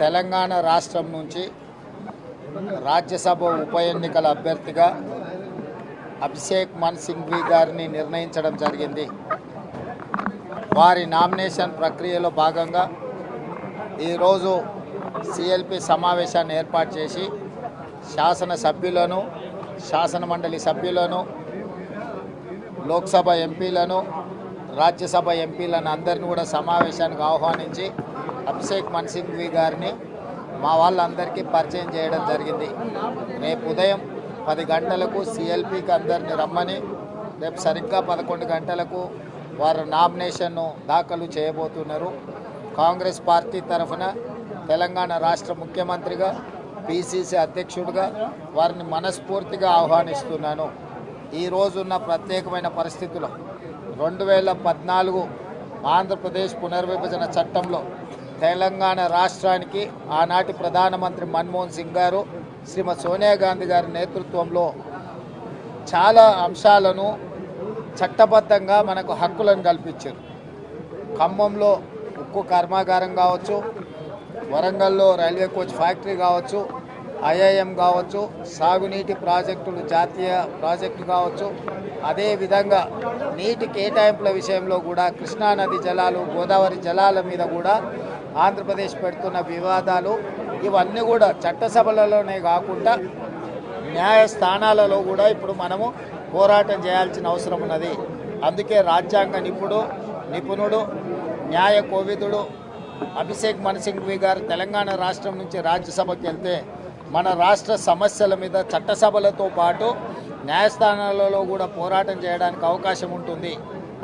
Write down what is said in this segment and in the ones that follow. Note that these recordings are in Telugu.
తెలంగాణ రాష్ట్రం నుంచి రాజ్యసభ ఉప ఎన్నికల అభ్యర్థిగా అభిషేక్ మన్ సింఘ్వి గారిని నిర్ణయించడం జరిగింది. వారి నామినేషన్ ప్రక్రియలో భాగంగా ఈరోజు సిఎల్పి సమావేశాన్ని ఏర్పాటు చేసి శాసనసభ్యులను, శాసనమండలి సభ్యులను, లోక్సభ ఎంపీలను, రాజ్యసభ ఎంపీలను అందరిని కూడా సమావేశానికి ఆహ్వానించి అభిషేక్ మన్ సింఘ్వి గారిని మా వాళ్ళందరికీ పరిచయం చేయడం జరిగింది. రేపు ఉదయం 10 గంటలకు సిఎల్పికి అందరిని రమ్మని, రేపు సరిగ్గా 11 గంటలకు వారు నామినేషన్ను దాఖలు చేయబోతున్నారు. కాంగ్రెస్ పార్టీ తరఫున తెలంగాణ రాష్ట్ర ముఖ్యమంత్రిగా, పిసిసి అధ్యక్షుడిగా వారిని మనస్ఫూర్తిగా ఆహ్వానిస్తున్నాను. ఈరోజున్న ప్రత్యేకమైన పరిస్థితుల్లో 2014 ఆంధ్రప్రదేశ్ పునర్విభజన చట్టంలో తెలంగాణ రాష్ట్రానికి ఆనాటి ప్రధానమంత్రి మన్మోహన్ సింగ్ గారు, శ్రీమతి సోనియా గాంధీ గారి నేతృత్వంలో చాలా అంశాలను చట్టబద్ధంగా మనకు హక్కులను కల్పించారు. ఖమ్మంలో ఉక్కు కర్మాగారం కావచ్చు, వరంగల్లో రైల్వే కోచ్ ఫ్యాక్టరీ కావచ్చు, ఐఐఎం కావచ్చు, సాగునీటి ప్రాజెక్టులు, జాతీయ ప్రాజెక్టు కావచ్చు, అదేవిధంగా నీటి కేటాయింపుల విషయంలో కూడా కృష్ణానది జలాలు, గోదావరి జలాల మీద కూడా ఆంధ్రప్రదేశ్ పెడుతున్న వివాదాలు, ఇవన్నీ కూడా చట్టసభలలోనే కాకుండా న్యాయస్థానాలలో కూడా ఇప్పుడు మనము పోరాటం చేయాల్సిన అవసరం ఉన్నది. అందుకే రాజ్యాంగ నిపుణుడు, న్యాయ కోవిదుడు అభిషేక్ మన్ సింఘ్వి గారు తెలంగాణ రాష్ట్రం నుంచి రాజ్యసభకి వెళ్తే మన రాష్ట్ర సమస్యల మీద చట్టసభలతో పాటు న్యాయస్థానాలలో కూడా పోరాటం చేయడానికి అవకాశం ఉంటుంది.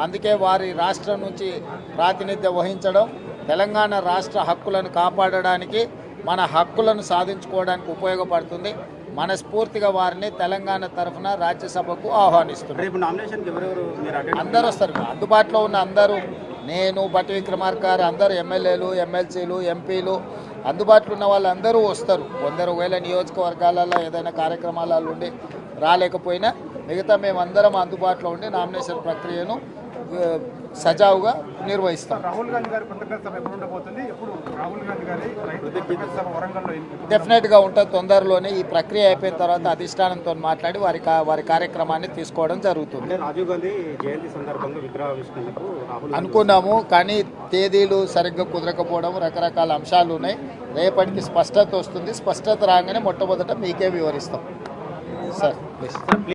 అందుకే వారి రాష్ట్రం నుంచి ప్రాతినిధ్యం వహించడం తెలంగాణ రాష్ట్ర హక్కులను కాపాడడానికి, మన హక్కులను సాధించుకోవడానికి ఉపయోగపడుతుంది. మనస్ఫూర్తిగా వారిని తెలంగాణ తరఫున రాజ్యసభకు ఆహ్వానిస్తున్నారు. అందరూ వస్తారు, అందుబాటులో ఉన్న అందరూ, నేను, భట్టి విక్రమార్క గారు, అందరూ ఎమ్మెల్యేలు, ఎమ్మెల్సీలు, ఎంపీలు, అందుబాటులో ఉన్న వాళ్ళందరూ వస్తారు. కొందరు ఒకవేళ నియోజకవర్గాలలో ఏదైనా కార్యక్రమాలలో ఉండి రాలేకపోయినా మిగతా మేమందరం అందుబాటులో ఉండి నామినేషన్ ప్రక్రియను సజావుగా నిర్వహిస్తాం. రాహుల్ గాంధీ గారి కృతజ్ఞత సభ ఎప్పుడు ఉండబోతుంది? ఎప్పుడు రాహుల్ గాంధీ గారి కృతజ్ఞత సభ వరంగల్లో డెఫినెట్గా ఉంటుంది. తొందరలోనే ఈ ప్రక్రియ అయిపోయిన తర్వాత అధిష్టానంతో మాట్లాడి వారి కార్యక్రమాన్ని తీసుకోవడం జరుగుతుంది. రాజీవ్ గాంధీ జయంతి సందర్భంగా విగ్రహావిష్కరణకు అనుకున్నాము, కానీ తేదీలు సరిగ్గా కుదరకపోవడం, రకరకాల అంశాలు ఉన్నాయి. రేపటికి స్పష్టత వస్తుంది. స్పష్టత రాగానే మొట్టమొదట మీకే వివరిస్తాం. Sir please.